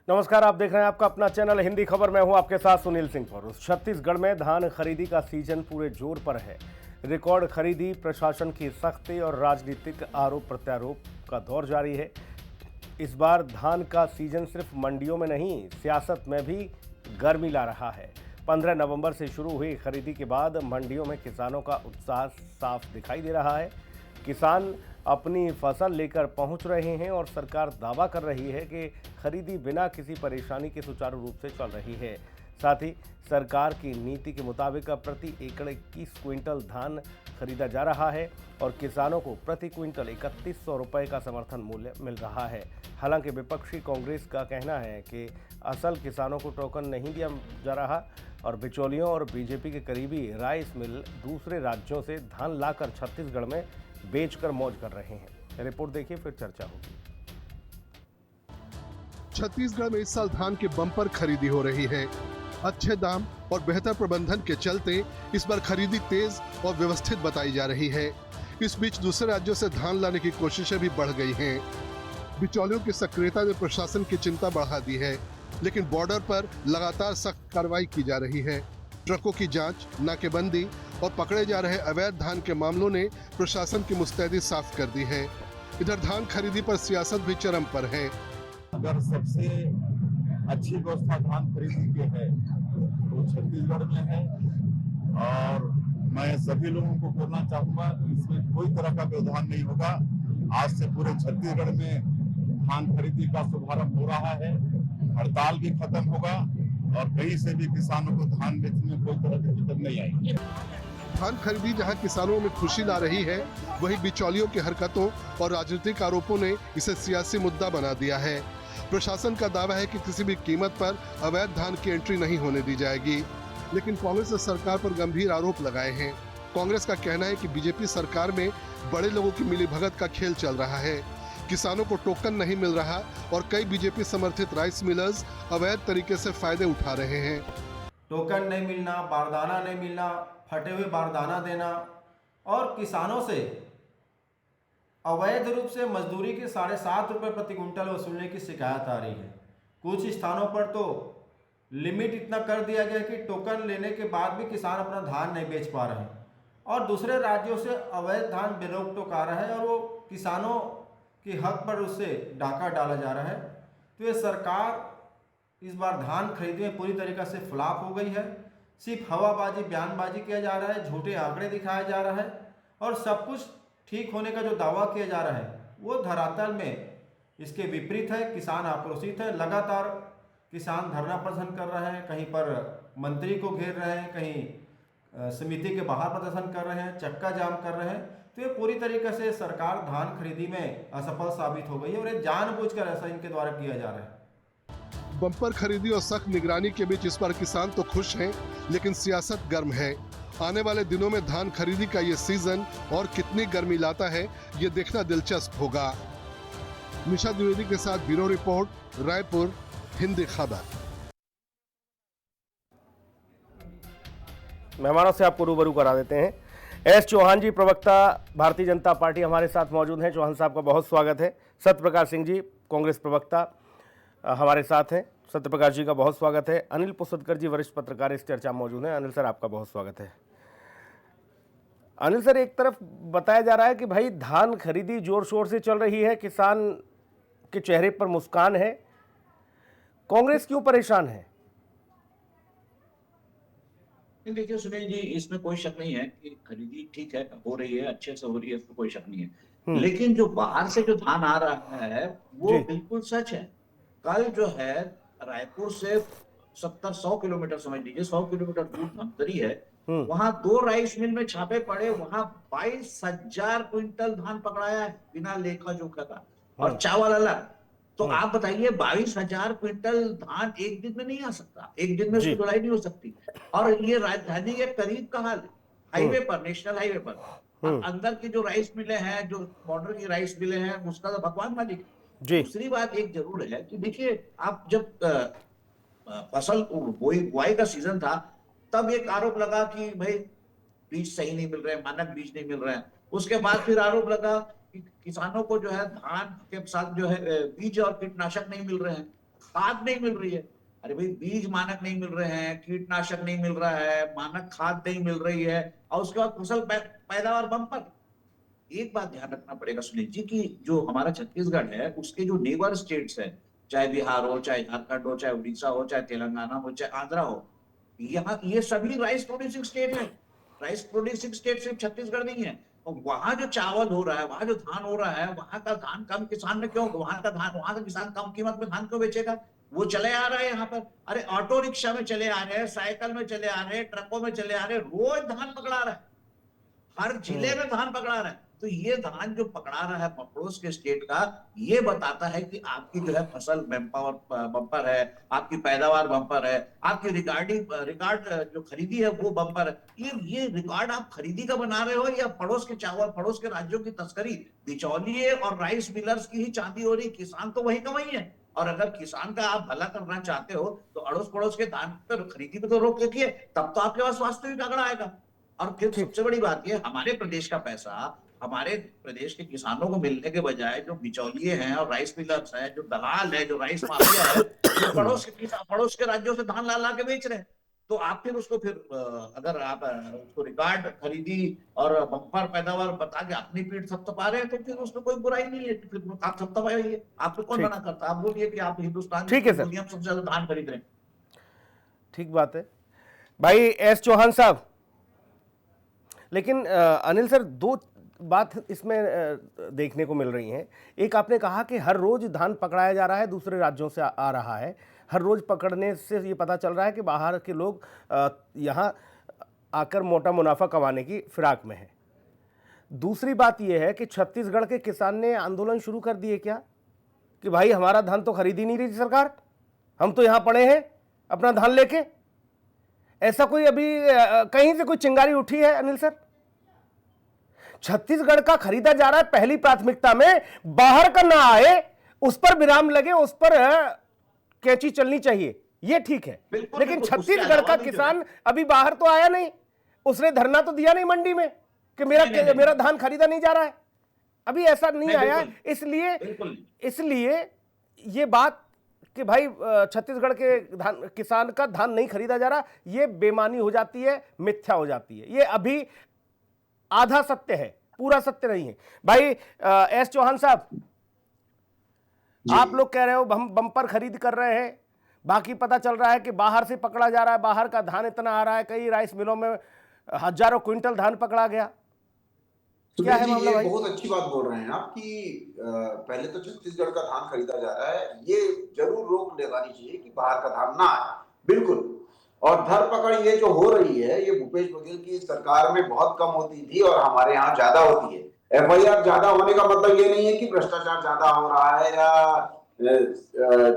नमस्कार, आप देख रहे हैं आपका अपना चैनल हिंदी खबर। मैं हूं आपके साथ सुनील सिंह पर। छत्तीसगढ़ में धान खरीदी का सीजन पूरे जोर पर है। रिकॉर्ड खरीदी, प्रशासन की सख्ती और राजनीतिक आरोप प्रत्यारोप का दौर जारी है। इस बार धान का सीजन सिर्फ मंडियों में नहीं, सियासत में भी गर्मी ला रहा है। 15 नवंबर से शुरू हुई खरीदी के बाद मंडियों में किसानों का उत्साह साफ दिखाई दे रहा है। किसान अपनी फसल लेकर पहुंच रहे हैं और सरकार दावा कर रही है कि खरीदी बिना किसी परेशानी के सुचारू रूप से चल रही है। साथ ही सरकार की नीति के मुताबिक प्रति एकड़ 21 क्विंटल धान खरीदा जा रहा है और किसानों को प्रति क्विंटल 3100 रुपये का समर्थन मूल्य मिल रहा है। हालांकि विपक्षी कांग्रेस का कहना है कि असल किसानों को टोकन नहीं दिया जा रहा और बिचौलियों और बीजेपी के करीबी राइस मिल दूसरे राज्यों से धान लाकर छत्तीसगढ़ में बेचकर मौज कर रहे हैं। रिपोर्ट देखिए, फिर चर्चा होगी। छत्तीसगढ़ में इस साल धान की बम्पर खरीदी हो रही है। अच्छे दाम और बेहतर प्रबंधन के चलते इस बार खरीदी तेज और व्यवस्थित बताई जा रही है। इस बीच दूसरे राज्यों से धान लाने की कोशिशें भी बढ़ गई हैं। बिचौलियों की सक्रियता ने प्रशासन की चिंता बढ़ा दी है, लेकिन बॉर्डर पर लगातार सख्त कार्रवाई की जा रही है। ट्रकों की जांच, नाकेबंदी और पकड़े जा रहे अवैध धान के मामलों ने प्रशासन की मुस्तैदी साफ कर दी है। इधर धान खरीदी पर सियासत भी चरम पर है। अगर सबसे अच्छी व्यवस्था धान खरीदी की है तो छत्तीसगढ़ में है और मैं सभी लोगों को बोलना चाहूंगा कि इसमें कोई तरह का व्यवधान नहीं होगा। आज से पूरे छत्तीसगढ़ में धान खरीदी का शुभारंभ हो रहा है। हड़ताल भी खत्म होगा और कहीं से भी किसानों को धान बेचने में कोई तरह की दिक्कत नहीं आएगी। धान खरीदी जहां किसानों में खुशी ला रही है, वहीं बिचौलियों की हरकतों और राजनीतिक आरोपों ने इसे सियासी मुद्दा बना दिया है। प्रशासन का दावा है कि किसी भी कीमत पर अवैध धान की एंट्री नहीं होने दी जाएगी, लेकिन कांग्रेस ने सरकार पर गंभीर आरोप लगाए हैं। कांग्रेस का कहना है कि बीजेपी सरकार में बड़े लोगों की मिलीभगत का खेल चल रहा है। किसानों को टोकन नहीं मिल रहा और कई बीजेपी समर्थित राइस मिलर्स अवैध तरीके से फायदे उठा रहे हैं। टोकन नहीं मिलना, बारदाना नहीं मिलना, फटे हुए बारदाना देना और किसानों से अवैध रूप से मजदूरी के 7.5 रुपये प्रति क्विंटल वसूलने की शिकायत आ रही है। कुछ स्थानों पर तो लिमिट इतना कर दिया गया कि टोकन लेने के बाद भी किसान अपना धान नहीं बेच पा रहे हैं और दूसरे राज्यों से अवैध धान बेरोक टोक आ रहा है और वो किसानों के हक पर उससे डाका डाला जा रहा है। तो ये सरकार इस बार धान खरीदी में पूरी तरीके से फ्लॉप हो गई है। सिर्फ हवाबाजी, बयानबाजी किया जा रहा है, झूठे आंकड़े दिखाया जा रहा है और सब कुछ ठीक होने का जो दावा किया जा रहा है वो धरातल में इसके विपरीत है। किसान आक्रोशित है, लगातार किसान धरना प्रदर्शन कर रहे हैं, कहीं पर मंत्री को घेर रहे हैं, कहीं समिति के बाहर प्रदर्शन कर रहे हैं, चक्का जाम कर रहे हैं। तो ये पूरी तरीके से सरकार धान खरीदी में असफल साबित हो गई है और ये जानबूझकर ऐसा इनके द्वारा किया जा रहा है। बम्पर खरीदी और सख्त निगरानी के बीच इस पर किसान तो खुश हैं, लेकिन सियासत गर्म है। आने वाले दिनों में धान खरीदी का ये सीजन और कितनी गर्मी लाता है, ये देखना दिलचस्प होगा। निशा द्विवेदी के साथ ब्यूरो रिपोर्ट, रायपुर, हिंदी खबर। मेहमानों से आपको रूबरू करा देते हैं। एस चौहान जी, प्रवक्ता भारतीय जनता पार्टी, हमारे साथ मौजूद हैं। चौहान साहब का बहुत स्वागत है। सत्यप्रकाश सिंह जी, कांग्रेस प्रवक्ता, हमारे साथ हैं। सत्यप्रकाश जी का बहुत स्वागत है। अनिल पुसदकर जी, वरिष्ठ पत्रकार, इस चर्चा में मौजूद हैं। अनिल सर, आपका बहुत स्वागत है। अनिल सर, एक तरफ बताया जा रहा है कि भाई धान खरीदी जोर शोर से चल रही है, किसान के चेहरे पर मुस्कान है, कांग्रेस क्यों परेशान है? देखिए सुनील जी, इसमें कोई शक नहीं है कि खरीदी ठीक है, हो रही है, अच्छे से हो रही है, इसमें कोई शक नहीं है। लेकिन जो बाहर से जो धान आ रहा है वो बिल्कुल सच है। कल जो है रायपुर से 70-100 किलोमीटर, समझ लीजिए 100 किलोमीटर दूर धमतरी है, वहां 2 राइस मिल में छापे पड़े, वहां 22,000 क्विंटल धान पकड़ाया है बिना लेखा जोखा का, और चावल अलग। तो आप बताइए 22,000 क्विंटल धान एक दिन में नहीं आ सकता, एक दिन में उसकी ढुलाई नहीं हो सकती। और ये राजधानी के करीब का हाल है, हाईवे पर, नेशनल हाईवे पर। अंदर की जो राइस मिलें हैं, जो बॉर्डर की राइस मिलें हैं, उसका तो भगवान मालिक। दूसरी बात एक जरूर है कि देखिए, आप जब फसल बुआई का सीजन था तब एक आरोप लगा कि भाई बीज सही नहीं मिल रहे हैं, मानक बीज नहीं मिल रहे हैं। उसके बाद फिर आरोप लगा कि किसानों को जो है धान के साथ जो है बीज और कीटनाशक नहीं मिल रहे हैं। खाद नहीं मिल रही है। अरे भाई, बीज मानक नहीं मिल रहे हैं, कीटनाशक नहीं मिल रहा है, मानक खाद नहीं मिल रही है, और उसके बाद फसल पैदावार बम्पर। एक बात ध्यान रखना पड़ेगा सुनील जी, कि जो हमारा छत्तीसगढ़ है उसके जो नेबर स्टेट्स है, चाहे बिहार हो, चाहे झारखंड हो, चाहे उड़ीसा हो, चाहे तेलंगाना हो, चाहे आंध्रा हो, यहाँ ये सभी राइस प्रोड्यूसिंग स्टेट है। राइस प्रोड्यूसिंग स्टेट सिर्फ छत्तीसगढ़ नहीं है। और वहां जो चावल हो रहा है, वहां जो धान हो रहा है, वहां का धान कम किसान ने क्यों, वहां का धान, वहां का किसान कम कीमत में धान क्यों बेचेगा? वो चले आ रहा है यहाँ पर। अरे ऑटो रिक्शा में चले आ रहे हैं, साइकिल में चले आ रहे हैं, ट्रकों में चले आ रहे हैं, रोज धान पकड़ा रहा है, हर जिले में धान पकड़ा रहा है। तो ये धान जो पकड़ा रहा है पड़ोस के स्टेट का, ये बताता है कि आपकी जो है फसल बम्पर है, आपकी पैदावार बम्पर है, आपकी रिकॉर्ड जो खरीदी है वो बम्पर है। ये रिकॉर्ड आप खरीदी का बना रहे हो, या पड़ोस के चावल, पड़ोस के राज्यों की तस्करी? बिचौलिए और राइस मिलर्स की ही चांदी हो रही, किसान तो वही कमाई है। और अगर किसान का आप भला करना चाहते हो तो अड़ोस पड़ोस के धान पर खरीदी पे तो रोक रखिए, तब तो आपके पास वास्तविक आंकड़ा आएगा। और फिर ठीक। सबसे बड़ी बात ये, हमारे प्रदेश का पैसा हमारे प्रदेश के किसानों को मिलने के बजाय जो बिचौलिए हैं और राइस मिलर्स हैं, जो दलाल है, जो राइस माफिया है, जो पड़ोस के राज्यों से धान ला के बेच रहे हैं। तो आप फिर उसको अगर आप उसको रिकॉर्ड खरीदी और बम्पर पैदावार बता के अपनी पीठ थपथपा रहे हैं, तो फिर उसमें कोई बुराई नहीं है। फिर आप थपथपाइए, आपको कौन ठीक। मना करता? आप बोलिए कि आप हिंदुस्तान ठीक है सर। दुनिया में सबसे ज्यादा धान खरीद रहे हैं। ठीक बात है भाई एस चौहान साहब। लेकिन अनिल सर, दो बात इसमें देखने को मिल रही हैं। एक, आपने कहा कि हर रोज धान पकड़ाया जा रहा है, दूसरे राज्यों से आ रहा है। हर रोज पकड़ने से ये पता चल रहा है कि बाहर के लोग यहाँ आकर मोटा मुनाफा कमाने की फिराक में है। दूसरी बात यह है कि छत्तीसगढ़ के किसान ने आंदोलन शुरू कर दिए क्या, कि भाई हमारा धान तो खरीद ही नहीं रही सरकार, हम तो यहाँ पड़े हैं अपना धान लेके। ऐसा कोई अभी कहीं से कोई चिंगारी उठी है अनिल सर? छत्तीसगढ़ का खरीदा जा रहा है, पहली प्राथमिकता में बाहर का ना आए, उस पर विराम लगे, उस पर कैंची चलनी चाहिए, ये ठीक है। लेकिन छत्तीसगढ़ का किसान अभी बाहर तो आया नहीं, उसने धरना तो दिया नहीं मंडी में कि मेरा धान खरीदा नहीं जा रहा है, अभी ऐसा नहीं आया। इसलिए ये बात कि भाई छत्तीसगढ़ के किसान का धान नहीं खरीदा जा रहा, ये बेमानी हो जाती है, मिथ्या हो जाती है। ये अभी आधा सत्य है, पूरा सत्य नहीं है। भाई एस चौहान साहब, आप लोग कह रहे हो हम बम्पर खरीद कर रहे हैं, बाकी पता चल रहा है कि बाहर से पकड़ा जा रहा है, बाहर का धान इतना आ रहा है, कई राइस मिलों में हजारों क्विंटल धान पकड़ा गया। क्या है मामला भाई? बहुत अच्छी बात बोल रहे हैं आप कि पहले तो छत्तीसगढ़ का धान खरीदा जा रहा है, ये जरूर रोक लगानी चाहिए कि बाहर का धान ना आए, बिल्कुल। और धरपकड़ ये जो हो रही है, ये भूपेश बघेल की सरकार में बहुत कम होती थी और हमारे यहाँ ज्यादा होती है। एफआईआर ज्यादा होने का मतलब ये नहीं है कि भ्रष्टाचार ज्यादा हो रहा है या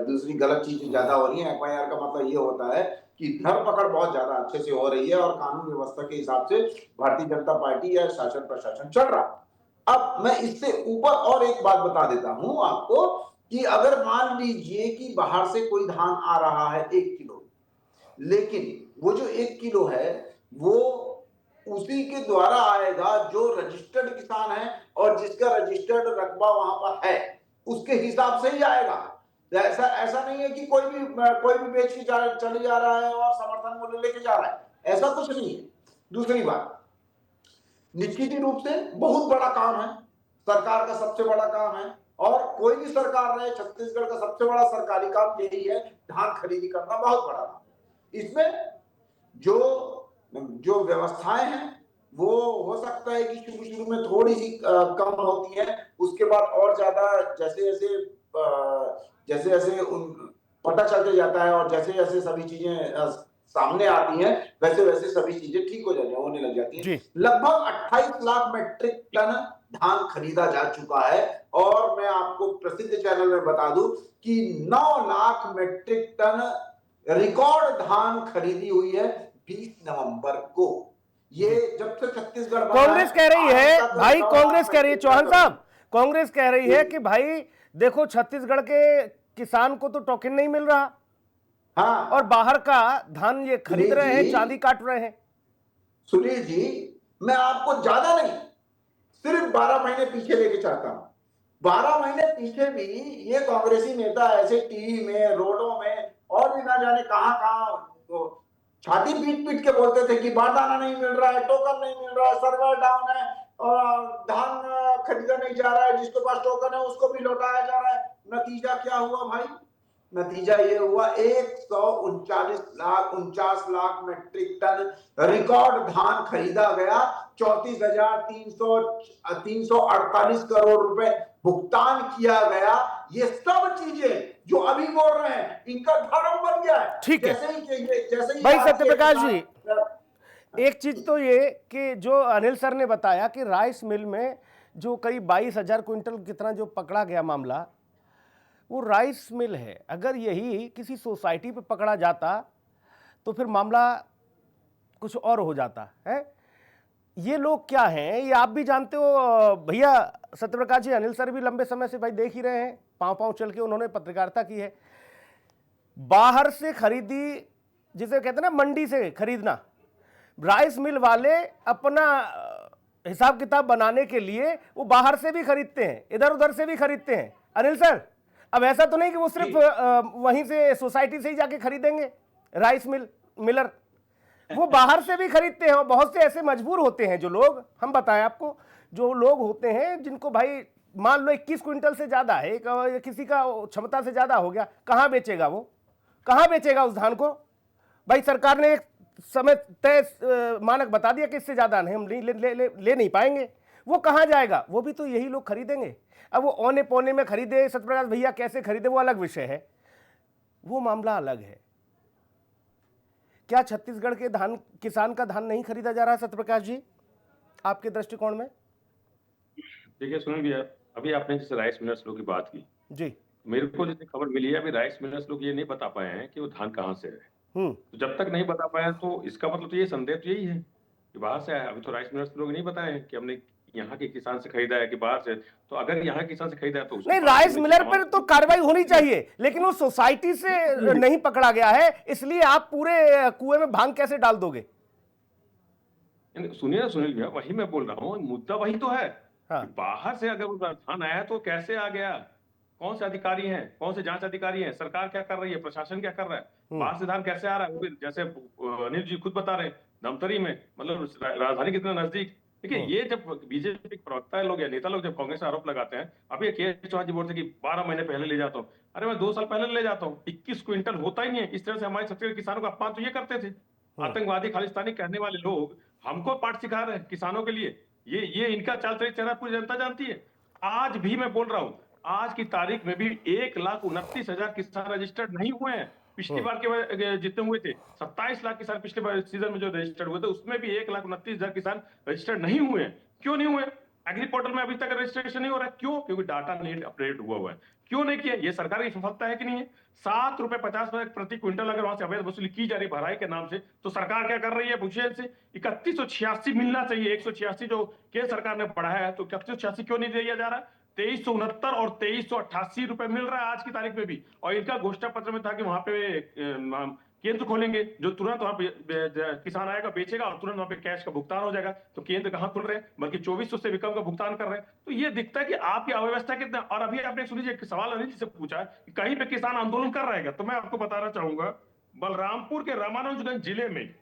दूसरी गलत चीजें ज्यादा हो रही है। एफआईआर का मतलब ये होता है कि धरपकड़ बहुत ज्यादा अच्छे से हो रही है और कानून व्यवस्था के हिसाब से भारतीय जनता पार्टी या शासन प्रशासन चल रहा। अब मैं इससे ऊपर और एक बात बता देता हूं आपको कि अगर मान लीजिए कि बाहर से कोई धान आ रहा है 1 किलो, लेकिन वो जो 1 किलो है वो उसी के द्वारा आएगा जो रजिस्टर्ड किसान है और जिसका रजिस्टर्ड रकबा वहां पर है, उसके हिसाब से ही आएगा। ऐसा नहीं है कि कोई भी बेच के चले जा रहा है और समर्थन मूल्य लेके जा रहा है, ऐसा कुछ नहीं है। दूसरी बात, निश्चित रूप से बहुत बड़ा काम है, सरकार का सबसे बड़ा काम है, और कोई भी सरकार रहे, छत्तीसगढ़ का सबसे बड़ा सरकारी काम यही है, धान खरीदी करना बहुत बड़ा काम। इसमें जो व्यवस्थाएं हैं वो हो सकता है कि शुरू में थोड़ी सी कम होती है, उसके बाद और ज्यादा जैसे जैसे पता चलते जाता है और जैसे जैसे सभी चीजें सामने आती हैं, वैसे वैसे सभी चीजें ठीक होने लग जाती हैं। लगभग 28 लाख मीट्रिक टन धान खरीदा जा चुका है और मैं आपको प्रसिद्ध चैनल में बता दूं कि 9 लाख मीट्रिक टन रिकॉर्ड धान खरीदी हुई है 20 नवंबर को। ये जब से छत्तीसगढ़ कांग्रेस कह रही है भाई, कांग्रेस कह रही है, चौहान साहब, कांग्रेस कह रही है कि भाई देखो छत्तीसगढ़ के किसान को तो टोकन नहीं मिल रहा, हाँ, और बाहर का धान ये खरीद रहे हैं, चांदी काट रहे हैं। सुनील जी, मैं आपको ज्यादा नहीं, सिर्फ 12 महीने पीछे लेके चलता हूं। 12 महीने पीछे भी ये कांग्रेसी नेता ऐसे टीवी में, रोडों में और भी ना जाने कहां कहां तो छाती पीट पीट के बोलते थे कि बारदाना नहीं मिल रहा है, टोकन नहीं मिल रहा है, सर्वर डाउन है और धान खरीदा नहीं जा रहा है, जिसके पास टोकन है उसको भी लौटाया जा रहा है। नतीजा क्या हुआ भाई? नतीजा ये हुआ 139 लाख मेट्रिक टन रिकॉर्ड धान खरीदा गया, 34,348 करोड़ रुपए भुगतान किया गया। ये सब चीजें जो अभी बोल रहे हैं इनका धर्म बन गया है। ठीक है जैसे ही भाई आपके सत्यप्रकाश जी, किसान- एक चीज तो ये कि जो अनिल सर ने बताया कि राइस मिल में जो करीब 22,000 क्विंटल कितना जो पकड़ा गया मामला, वो राइस मिल है। अगर यही किसी सोसाइटी पे पकड़ा जाता तो फिर मामला कुछ और हो जाता है। ये लोग क्या हैं ये आप भी जानते हो भैया सत्यप्रकाश जी। अनिल सर भी लंबे समय से भाई देख ही रहे हैं, पांव पांव चल के उन्होंने पत्रकारिता की है। बाहर से खरीदी, जिसे कहते हैं ना मंडी से खरीदना, राइस मिल वाले अपना हिसाब किताब बनाने के लिए वो बाहर से भी खरीदते हैं, इधर उधर से भी खरीदते हैं। अनिल सर, अब ऐसा तो नहीं कि वो सिर्फ वहीं से सोसाइटी से ही जाके खरीदेंगे राइस मिलर, वो बाहर से भी खरीदते हैं। और बहुत से ऐसे मजबूर होते हैं जो लोग, हम बताएं आपको, जो लोग होते हैं जिनको भाई मान लो 21 क्विंटल से ज्यादा है, किसी का क्षमता से ज्यादा हो गया, कहां बेचेगा वो? कहां बेचेगा उस धान को? भाई सरकार ने एक समय तय मानक बता दिया कि इससे ज्यादा नहीं हम ले नहीं पाएंगे। वो कहां जाएगा? वो भी तो यही लोग खरीदेंगे। अब वो औने पौने में खरीदे, सत्यप्रकाश भैया कैसे खरीदे वो अलग विषय है, वो मामला अलग है। क्या छत्तीसगढ़ के धान किसान का धान नहीं खरीदा जा रहा है सत्यप्रकाश जी आपके दृष्टिकोण में? देखिए सुनील भैया, अभी आपने जैसे राइस मिलर्स लोग की बात की जी, मेरे को जितनी खबर मिली है अभी राइस मिलर्स लोग ये नहीं बता पाए हैं कि वो धान कहाँ से है। तो जब तक नहीं बता पाया तो इसका मतलब तो ये संदेह तो यही है कि बाहर से आया। अभी तो राइस मिलर्स लोग नहीं बताए हैं कि हमने यहाँ के किसान से खरीदा है कि बाहर से। तो अगर यहाँ किसान से खरीदा है तो नहीं, राइस मिलर पर तो कार्रवाई होनी चाहिए, लेकिन वो सोसाइटी से नहीं पकड़ा गया है, इसलिए आप पूरे कुएं में भांग कैसे डाल दोगे? सुनिए ना सुनील भैया, वही मैं बोल रहा हूँ, मुद्दा वही तो है। हाँ। कि बाहर से अगर वो धान आया तो कैसे आ गया, कौन से अधिकारी हैं, कौन से जांच अधिकारी हैं, सरकार क्या कर रही है, प्रशासन क्या कर रहा है, बाहर से धान कैसे आ रहा है? वो भी जैसे अनिल जी खुद बता रहे हैं, धमतरी में, मतलब राजधानी कितना नजदीक। देखिए ये जब बीजेपी के प्रवक्ता लोग या नेता लोग जब कांग्रेस आरोप लगाते हैं, अभी के चौहान जी बोलते हैं कि 12 महीने पहले ले जाता हूँ। अरे मैं 2 साल पहले ले जाता हूँ, 21 क्विंटल होता ही नहीं है। इस तरह से हमारे छत्तीसगढ़ किसानों का अपमान तो ये करते थे, आतंकवादी खालिस्तानी कहने वाले लोग हमको पाठ सिखा रहे हैं किसानों के लिए। ये इनका चाल चरित्र पूरी जनता जानती है। आज भी मैं बोल रहा हूँ, आज की तारीख में भी 1,29,000 किसान रजिस्टर्ड नहीं हुए हैं। पिछली बार के जितने हुए थे 27 लाख किसान पिछले बार सीजन में जो रजिस्टर्ड हुए थे, उसमें भी 1,29,000 किसान रजिस्टर्ड नहीं हुए हैं। क्यों नहीं हुए? एग्री पोर्टल में अभी तक रजिस्ट्रेशन नहीं हो रहा है। क्यों? क्योंकि डाटा नहीं अपडेट हुआ है। क्यों नहीं किया? ये सरकार की सफलता है कि नहीं है? 7.50 रुपए प्रति क्विंटल अगर वहां से अवैध वसूली की जा रही है भराई के नाम से, तो सरकार क्या कर रही है? भूषण से 3186 मिलना चाहिए, 186 जो केंद्र सरकार ने बढ़ाया है, तो 3186 क्यों नहीं दिया जा रहा? 2369 और 2388 रुपए मिल रहा है आज की तारीख में भी। और इनका घोषणा पत्र में था कि वहां पे केंद्र खोलेंगे, जो तुरंत वहां पे किसान आएगा, बेचेगा और तुरंत वहां पे कैश का भुगतान हो जाएगा। तो केंद्र कहां खुल रहे हैं, बल्कि 2400 से भी कम का भुगतान कर रहे हैं। तो ये दिखता है कि आपकी अव्यवस्था कितना। और अभी आपने सुनिए एक सवाल अनिल जी से पूछा कि कहीं पे किसान आंदोलन कर रहेगा, तो मैं आपको बताना चाहूंगा, बलरामपुर के रामानुजगंज जिले में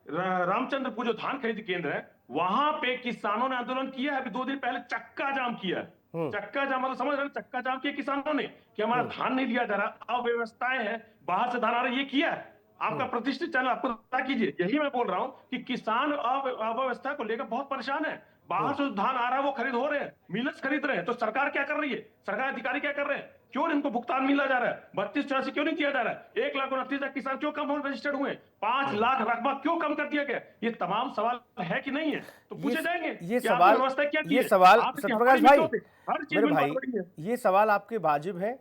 रामचंद्रपुर जो धान खरीद केंद्र है, वहां पे किसानों ने आंदोलन किया है। अभी 2 दिन पहले चक्का जाम किया है। चक्का जाम मतलब समझ रहे हैं, चक्का जाम किया किसानों ने कि हमारा धान नहीं लिया जा रहा, अव्यवस्थाएं हैं, बाहर से धान आ रहा है। ये किया है आपका प्रतिष्ठित चैनल, आपको पता कीजिए। यही मैं बोल रहा हूं कि किसान अव्यवस्था को लेकर बहुत परेशान है। बाहर से धान आ रहा है वो खरीद हो रहे हैं, मिलर्स खरीद रहे हैं, तो सरकार क्या कर रही है, सरकार अधिकारी क्या कर रहे हैं? क्यों इनको भुगतान मिला जा रहा है? 3284 क्यों नहीं किया जा रहा है? 1,29,000 किसान क्यों कम रजिस्टर्ड हुए? 5 लाख रकबा क्यों कम कर दिया गया? ये तमाम सवाल है कि नहीं है? तो पूछे जाएंगे। ये सवाल सत्यप्रकाश भाई, मेरे भाई, ये सवाल आपके वाजिब हैं,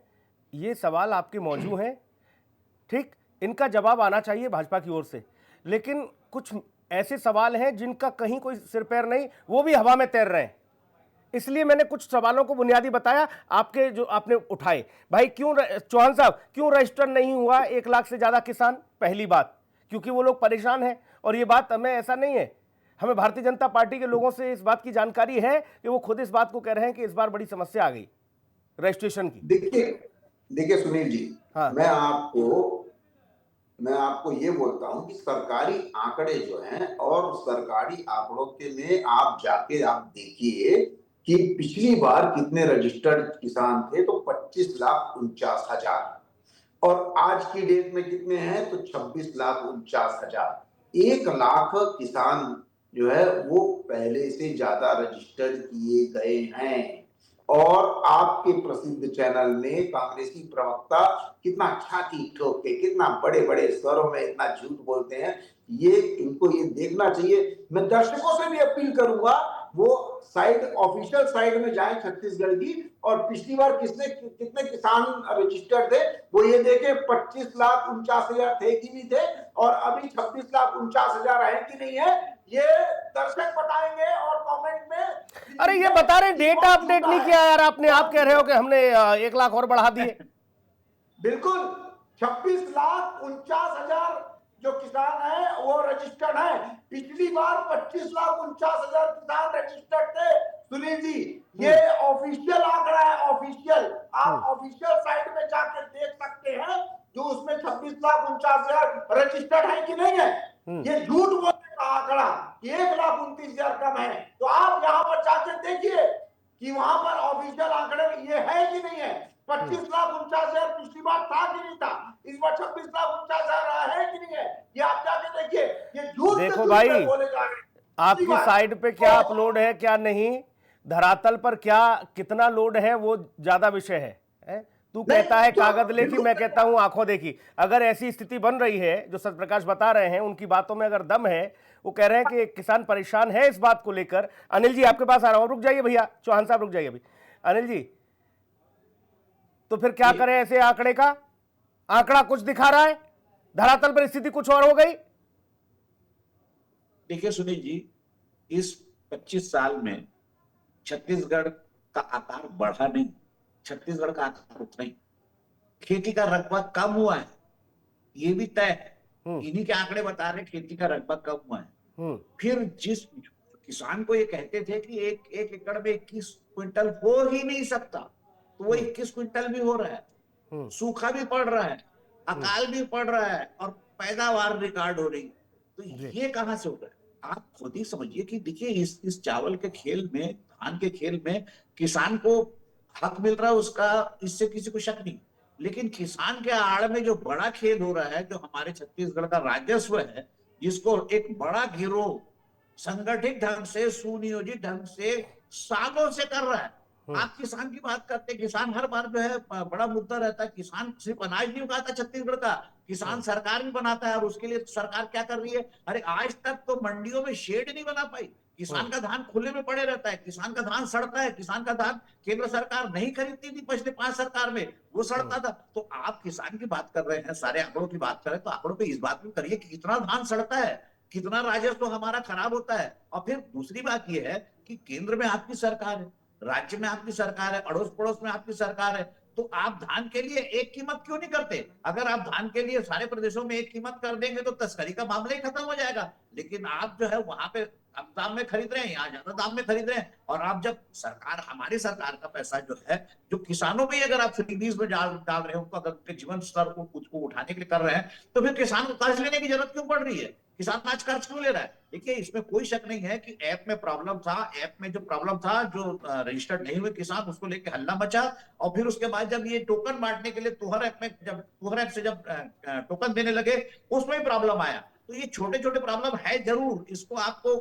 ये सवाल आपके मौजूद हैं, ठीक, इनका जवाब आना चाहिए भाजपा की ओर से। लेकिन कुछ ऐसे सवाल हैं जिनका कहीं कोई सिर पैर नहीं, वो भी हवा में तैर रहे हैं। इसलिए मैंने कुछ सवालों को बुनियादी बताया, आपके जो आपने उठाए। भाई क्यों चौहान साहब, क्यों रजिस्टर नहीं हुआ 1 लाख से ज्यादा किसान? पहली बात, क्योंकि वो लोग परेशान हैं। और ये बात हमें ऐसा नहीं है, हमें भारतीय जनता पार्टी के लोगों से इस बात की जानकारी है कि वो खुद इस बात को कह रहे हैं कि इस बार बड़ी समस्या आ गई। रजिस्ट्रेशन की? देखिए देखिए सुनील जी, हाँ। मैं आपको ये बोलता हूँ कि सरकारी आंकड़े जो हैं और सरकारी आंकड़ों के में आप जाके आप देखिए कि पिछली बार कितने रजिस्टर्ड किसान थे, तो 25,49,000 और आज की डेट में कितने हैं तो 26,49,000। 1 लाख किसान जो है वो पहले से ज्यादा रजिस्टर्ड किए गए हैं। और आपके प्रसिद्ध चैनल में कांग्रेसी प्रवक्ता कितना छाती ठोक के कितना बड़े बड़े स्वरों में इतना झूठ बोलते हैं, ये इनको ये देखना चाहिए। मैं दर्शकों से भी अपील करूंगा वो साइट ऑफिशियल साइट में जाएं छत्तीसगढ़ की, और पिछली बार कितने किसान रजिस्टर्ड थे वो ये देखें। 25,49,000 थे कि नहीं थे, और अभी 26,49,000 है कि नहीं है, ये दर्शक बताएंगे। और कमेंट में अरे ये बता रहे डेटा अपडेट नहीं किया यार आपने, आप कह रहे हो कि हमने 1 लाख और बढ़ा दिए। बिल्कुल 26,49,000 जो किसान है वो रजिस्टर्ड है। पिछली बार 25,49,000 किसान रजिस्टर्ड थे सुनील जी। ये ऑफिशियल आंकड़ा है, ऑफिशियल। आप ऑफिशियल साइट में जाकर देख सकते हैं जो उसमें 26,49,000 रजिस्टर्ड है कि नहीं है। ये झूठ बोलने का आंकड़ा कि 1,29,000 कम है, तो आप यहाँ पर जाकर देखिए कि वहां पर ऑफिशियल आंकड़े ये है कि नहीं है। 25,49,000 पिछली बार था कि नहीं था, इस बार 26,49,000 है कि नहीं है, ये आप जाके देखिए। ये झूठ देखो भाई, बोले जा रहे हैं। आपकी साइट पे क्या अपलोड है क्या नहीं, धरातल पर क्या कितना लोड है वो ज्यादा विषय है? तू कहता है कागज लेखी, मैं कहता हूं आंखों देखी। अगर ऐसी स्थिति बन रही है जो सत्यप्रकाश बता रहे हैं, उनकी बातों में अगर दम है, वो कह रहे हैं कि किसान परेशान है इस बात को लेकर। अनिल जी आपके पास आ रहा हूं, रुक जाइए भैया, चौहान साहब रुक जाइए अभी। अनिल जी, तो फिर क्या करें ऐसे आंकड़े का? आंकड़ा कुछ दिखा रहा है, धरातल पर स्थिति कुछ और हो गई। देखिए सुनील जी, इस 25 साल में छत्तीसगढ़ का आकार बढ़ा नहीं, छत्तीसगढ़ का आकार उतना ही। खेती का रकबा कम हुआ है, ये भी तय है। इन्हीं के आंकड़े बता रहे खेती का रकबा कम हुआ है। फिर जिस किसान को ये कहते थे कि एक एकड़ में 21 क्विंटल हो ही नहीं सकता, तो वो 21 क्विंटल भी हो रहा है। सूखा भी पड़ रहा है, अकाल भी पड़ रहा है, और पैदावार रिकॉर्ड हो रही। तो ये कहां से हो रहा है? आप खुद ही समझिए कि देखिए इस चावल के खेल में, धान के खेल में किसान को हक मिल रहा है उसका, इससे किसी को शक नहीं। लेकिन किसान के आड़ में जो बड़ा खेल हो रहा है, जो हमारे छत्तीसगढ़ का राजस्व है, जिसको एक बड़ा गिरोह संगठित ढंग से, सुनियोजित ढंग से सालों से कर रहा है। आप किसान की बात करते हैं, किसान हर बार जो है बड़ा मुद्दा रहता है। किसान सिर्फ अनाज नहीं उगाता छत्तीसगढ़ का, किसान सरकार भी बनाता है। और उसके लिए सरकार क्या कर रही है? अरे आज तक तो मंडियों में शेड नहीं बना पाई, किसान का धान खुले में पड़े रहता है, किसान का धान सड़ता है। किसान का धान केंद्र सरकार नहीं खरीदती थी पिछले 5 सरकार में, वो सड़ता था। तो आप किसान की बात कर रहे हैं, सारे आंकड़ों की बात करें तो आंकड़ों पे इस बात भी करिए कि कितना धान सड़ता है, कितना राजस्व हमारा खराब होता है। और फिर दूसरी बात यह है कि केंद्र में आपकी सरकार है, राज्य में आपकी सरकार है, अड़ोस पड़ोस में आपकी सरकार है, तो आप धान के लिए एक कीमत क्यों नहीं करते? अगर आप धान के लिए सारे प्रदेशों में एक कीमत कर देंगे तो तस्करी का मामला ही खत्म हो जाएगा। लेकिन आप जो है वहां पे कम दाम में खरीद रहे हैं, यहाँ ज्यादा दाम में खरीद रहे हैं। और आप जब सरकार, हमारी सरकार का पैसा जो है, जो किसानों में अगर आप फ्रीबीज में डाल रहे हो, उनको अगर उनके जीवन स्तर को उठाने के लिए कर रहे हैं, तो फिर किसान को कर्ज लेने की जरूरत क्यों पड़ रही है? किसान आज कर्ज क्यों ले रहा है? देखिए इसमें कोई शक नहीं है कि ऐप में प्रॉब्लम था, ऐप में जो प्रॉब्लम था, जो रजिस्टर्ड नहीं हुए किसान, उसको लेके हल्ला मचा। और फिर उसके बाद जब ये टोकन बांटने के लिए तुहर ऐप में, जब तुहर ऐप से जब टोकन देने लगे, उसमें भी प्रॉब्लम आया। तो ये छोटे छोटे प्रॉब्लम है जरूर। इसको आपको,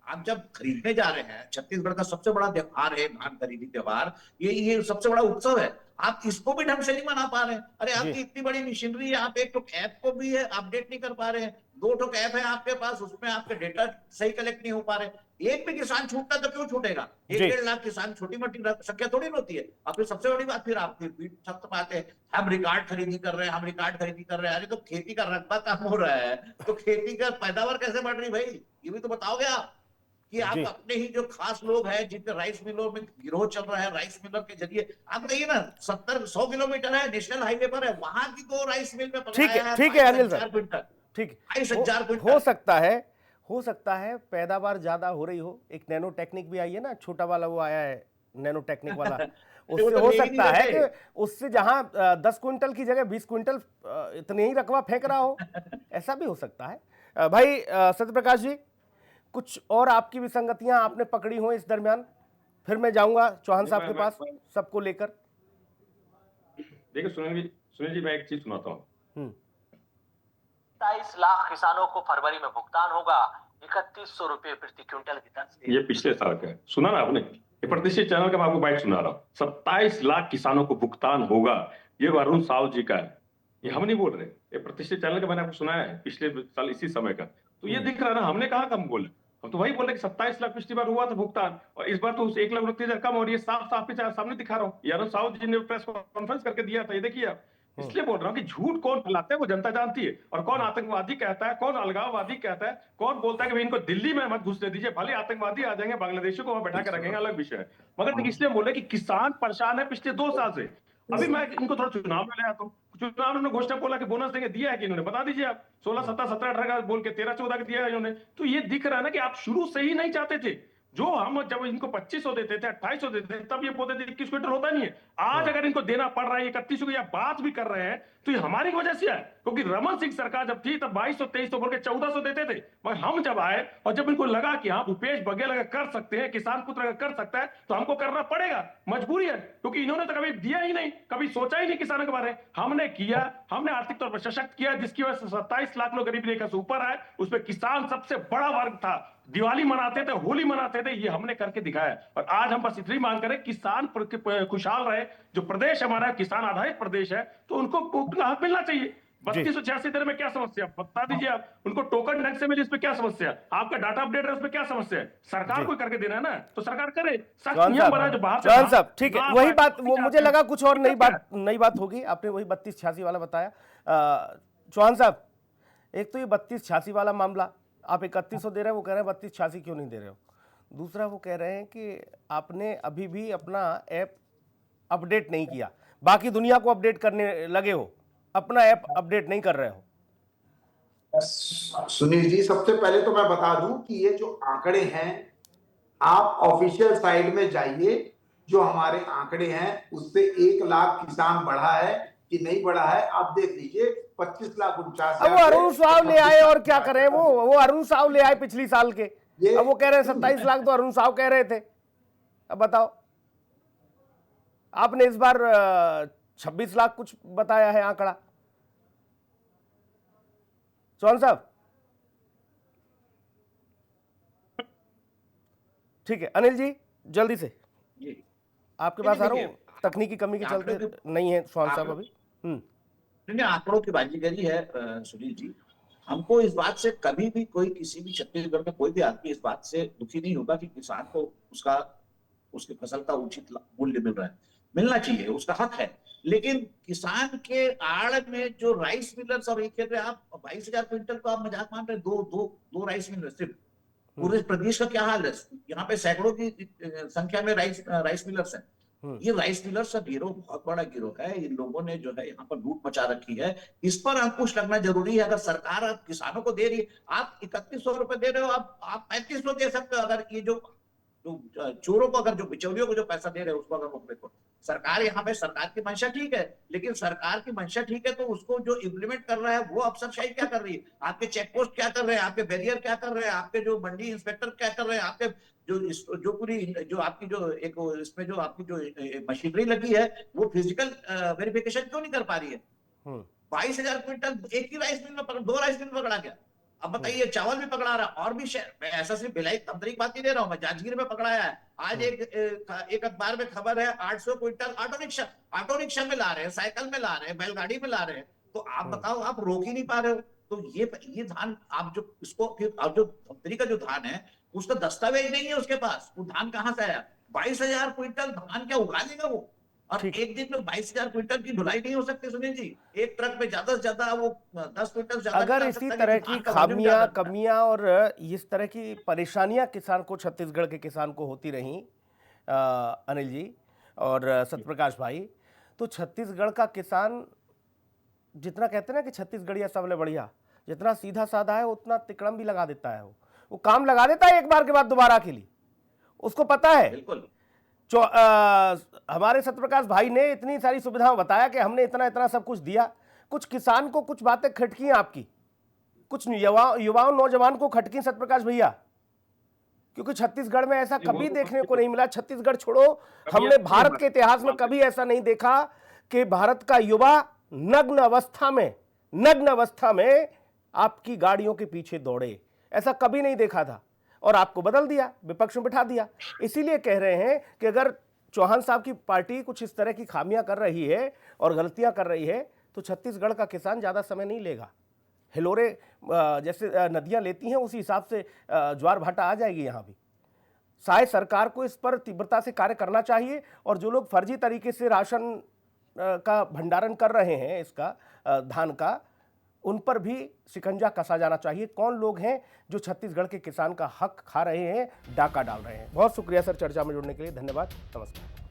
आप जब खरीदने जा रहे हैं, छत्तीसगढ़ का सबसे बड़ा त्योहार है धान खरीदी त्योहार, ये सबसे बड़ा उत्सव है, आप इसको भी ढंग से नहीं मना पा रहे हैं। अरे आपकी इतनी बड़ी मशीनरी है, आप एक तो ऐप को भी है अपडेट नहीं कर पा रहे हैं। 2 ऐप है आपके पास, उसमें आपके डेटा सही कलेक्ट नहीं हो पा रहे। एक भी किसान छूटता तो क्यों छूटेगा? 1-1.5 लाख किसान छोटी मोटी संख्या थोड़ी होती है। और फिर सबसे बड़ी बात, फिर आप छत पाते हैं हम रिकॉर्ड खरीदी कर रहे हैं, हम रिकॉर्ड खरीदी कर रहे हैं। अरे तो खेती का रकबा कम हो रहा है, तो खेती का पैदावार कैसे बढ़ रही भाई? ये भी तो बताओगे आप कि आप अपने ही जो खास लोग हैं, जिनके राइस मिलों में गिरोह चल रहा है, राइस मिलर के जरिए, आप कहिए ना 70-100 किलोमीटर है, नेशनल हाईवे पर है, वहां की 2 राइस मिल में ठीक है अनिल सर, ठीक है, हो सकता है पैदावार ज्यादा हो रही हो। एक नैनो टेक्निक भी आई है ना, छोटा वाला वो आया है नैनो टेक्निक वाला उससे तो हो ले ही नहीं सकता है देते। कि उससे जहां 10 क्विंटल की जगह 20 क्विंटल इतने ही रकबा फेंक रहा हो, ऐसा भी हो सकता है। भाई सत्यप्रकाश जी, कुछ और आपकी विसंगतियां आपने पकड़ी हो इस दरमियान, फिर मैं जाऊंगा चौहान नहीं, साहब के पास मैं सबको लेकर। देखिए सुनील जी, मैं एक चीज सुनाता हूँ। 27 लाख किसानों को फरवरी में भुगतान होगा 3100 रुपए प्रति क्विंटल की दर से। ये पिछले साल का है, सुना ना आपने? ये प्रतिष्ठित चैनल का मैं आपको बाइट सुना रहा हूँ। 27 लाख किसानों को भुगतान होगा, ये अरुण साव जी का है, ये हम नहीं बोल रहे। ये प्रतिष्ठित चैनल का मैंने आपको सुनाया है पिछले साल इसी समय का। तो ये दिख रहा है ना, हमने कहा कम बोले, हम तो वही बोले कि 27 लाख पिछली बार हुआ था भुगतान, और इस बार तो 1,29,000 कम, और ये साफ साफ सामने दिखा रहा हूँ। ये अरुण साव जी ने प्रेस कॉन्फ्रेंस करके दिया था, ये देखिए आप। इसलिए बोल रहा हूँ कि झूठ कौन फैलाता है वो जनता जानती है, और कौन आतंकवादी कहता है, कौन अलगाववादी कहता है, कौन बोलता है कि भाई इनको दिल्ली में मत घुसने दीजिए, भले आतंकवादी आ जाएंगे, बांग्लादेशियों को वहां बैठा के रखेंगे, अलग विषय है। मगर इसलिए बोले कि किसान परेशान है पिछले 2 साल से। अभी मैं इनको थोड़ा चुनाव में ले आता हूँ। चुनाव में उन्होंने घोषणा बोला कि बोनस देंगे, दिया है कि इन्होंने? बता दीजिए आप। 16, 17, 17, 18 का बोल के 13, 14 का दिया है इन्होंने। तो ये दिख रहा है ना कि आप शुरू से ही नहीं चाहते थे। जो हम जब इनको 2500 देते थे, 2800 देते थे, तब ये बोलते थे 21 क्विंटल होता नहीं है। आज अगर इनको देना पड़ रहा है 3100 की, या बात भी कर रहे हैं, तो ये हमारी वजह से है। क्योंकि रमन सिंह सरकार जब थी तब 2200, 2300 बोल के 1400 देते थे। मगर हम जब आए और जब इनको लगा कि हाँ भूपेश बघेल अगर कर सकते हैं, किसान पुत्र अगर कर सकता है, तो हमको करना पड़ेगा, मजबूरी है। क्योंकि इन्होंने तो कभी दिया ही नहीं, कभी सोचा ही नहीं किसानों के बारे में। हमने किया, हमने आर्थिक तौर पर सशक्त किया, जिसकी वजह से 27 लाख लोग गरीबी रेखा से ऊपर आए। उसमें किसान सबसे बड़ा वर्ग था। दिवाली मनाते थे, होली मनाते थे, ये हमने करके दिखाया। और आज हम बस इतनी मांग करें, किसान खुशहाल रहे। जो प्रदेश हमारा किसान आधारित प्रदेश है, तो उनको उनका हक मिलना चाहिए। 3286 देने में क्या समस्या, बता दीजिए आप। उनको टोकन ढंग से मिले, इस पे क्या समस्या? आपका डाटा अपडेट है, उस पे क्या समस्या है? सरकार को करके देना है ना, तो सरकार करे। सख्त नियम बना जो बाहर से। चौहान साहब, ठीक है, वही बात, वो मुझे लगा कुछ और नई दिक्कत बात होगी। आपने वही 3286 वाला बताया। चौहान साहब, एक तो ये 3286 वाला मामला, आप 3100 दे रहे हैं, वो कह रहे हैं 3286 क्यों नहीं दे रहे हो। दूसरा वो कह रहे हैं कि आपने अभी भी अपना ऐप अपडेट नहीं किया, बाकी दुनिया को अपडेट करने लगे हो, अपना ऐप अपडेट नहीं कर रहे हो। सुनील जी, सबसे पहले तो मैं बता दूं कि ये जो आंकड़े हैं, आप ऑफिशियल साइट में जाइए, जो हमारे आंकड़े हैं उससे 1 लाख किसान बढ़ा है कि नहीं बढ़ा है, आप देख लीजिए। 25,49,000। अब वो अरुण साव ले आए, और क्या करें, वो अरुण साव ले आए पिछली साल के। अब वो कह रहे हैं 27 लाख तो अरुण साव कह रहे थे। अब बताओ, आपने इस बार 26 लाख कुछ बताया है आंकड़ा। चौहान साहब, ठीक है। अनिल जी, जल्दी से आपके पास आ रहा हूँ, तकनीकी कमी के चलते नहीं है चौहान साहब अभी। आंकड़ों की बाजीगरी है सुनील जी। हमको इस बात से कभी भी कोई, किसी भी छत्तीसगढ़ में कोई भी आदमी इस बात से दुखी नहीं होगा कि किसान को उसकी फसल का उचित मूल्य मिल रहा है। मिलना चाहिए, उसका हक है। लेकिन किसान के आड़ में जो राइस मिलर्स, और एक आप 22,000 क्विंटल को आप मजाक मान रहे, दो राइस मिलर सिर्फ। पूरे प्रदेश का क्या हाल है? यहाँ पे सैकड़ों की संख्या में राइस मिलर्स हैं। ये राइस मिलर्स का गिरोह बहुत बड़ा गिरोह है। इन लोगों ने जो है यहाँ पर लूट मचा रखी है। इस पर अंकुश लगना जरूरी है। अगर सरकार आप किसानों को दे रही है, आप 3100 रुपए दे रहे हो, आप 3500 दे सकते हो। अगर ये जो चोरों को, अगर जो बिचौलियों को जो पैसा दे रहे हो, उसको अगर रोक देखो, सरकार यहाँ पे, सरकार की मंशा ठीक है, लेकिन सरकार की मंशा ठीक है तो उसको जो इम्प्लीमेंट कर रहा है वो अफसरशाही क्या कर रही है? आपके चेक पोस्ट क्या कर रहे हैं? आपके बैरियर क्या कर रहे हैं? आपके जो मंडी इंस्पेक्टर क्या कर रहे हैं? आपके जो पूरी जो आपकी जो एक इसमें जो आपकी जो मशीनरी लगी है, वो फिजिकल वेरिफिकेशन क्यों नहीं कर पा रही है? 22,000 क्विंटल एक ही राइस मिल में पकड़, 2 राइस मिल में पकड़ा गया। अब बताइए, चावल भी पकड़ा रहा, और भी मैं ऐसा सिर्फ भिलाई तंत्री की बात नहीं दे रहा हूं, मैं जांजगीर में पकड़ाया है। आज एक अखबार में खबर है 800 क्विंटल ऑटो रिक्शा में ला रहे हैं, साइकिल में ला रहे हैं, बैलगाड़ी में ला रहे हैं। तो आप बताओ, आप रोक ही नहीं पा रहे हो। तो ये धान आप जो इसको फिर, अब जो तंत्री का जो धान है उसका दस्तावेज नहीं है उसके पास, वो धान कहां से आया? 22,000 क्विंटल धान क्या उगा लेगा वो? और एक दिन में 22,000 क्विंटल की ढुलाई नहीं हो सकती सुनील जी। एक ट्रक में ज्यादा से ज्यादा वो 10 क्विंटल ज्यादा। अगर इसी तरह की खामियां, कमियां और इस तरह की परेशानियां किसान को, छत्तीसगढ़ के किसान को होती रहीं अनिल जी और सत्यप्रकाश भाई, तो छत्तीसगढ़ का किसान जितना कहते हैं ना कि छत्तीसगढ़िया सबले बढ़िया, जितना सीधा साधा है उतना तिकड़म भी लगा देता है। वो काम लगा देता है एक बार के बाद दोबारा के लिए। उसको पता है हमारे सत्यप्रकाश भाई ने इतनी सारी सुविधाएं बताया कि हमने इतना इतना सब कुछ दिया, कुछ किसान को कुछ बातें खटकी हैं आपकी, कुछ युवाओं नौजवान को खटकी सत्यप्रकाश भैया, क्योंकि छत्तीसगढ़ में ऐसा कभी देखने को नहीं मिला। छत्तीसगढ़ छोड़ो, हमने भारत के इतिहास में कभी ऐसा नहीं देखा कि भारत का युवा नग्न अवस्था में आपकी गाड़ियों के पीछे दौड़े, ऐसा कभी नहीं देखा था। और आपको बदल दिया, विपक्ष में बिठा दिया। इसीलिए कह रहे हैं कि अगर चौहान साहब की पार्टी कुछ इस तरह की खामियां कर रही है और गलतियां कर रही है तो छत्तीसगढ़ का किसान ज्यादा समय नहीं लेगा। हिलोरे जैसे नदियां लेती हैं उसी हिसाब से ज्वार भाटा आ जाएगी यहां भी। शायद सरकार को इस पर तीव्रता से कार्य करना चाहिए और जो लोग फर्जी तरीके से राशन का भंडारण कर रहे हैं, इसका धान का, उन पर भी शिकंजा कसा जाना चाहिए। कौन लोग हैं जो छत्तीसगढ़ के किसान का हक खा रहे हैं, डाका डाल रहे हैं। बहुत शुक्रिया सर चर्चा में जुड़ने के लिए, धन्यवाद, नमस्कार।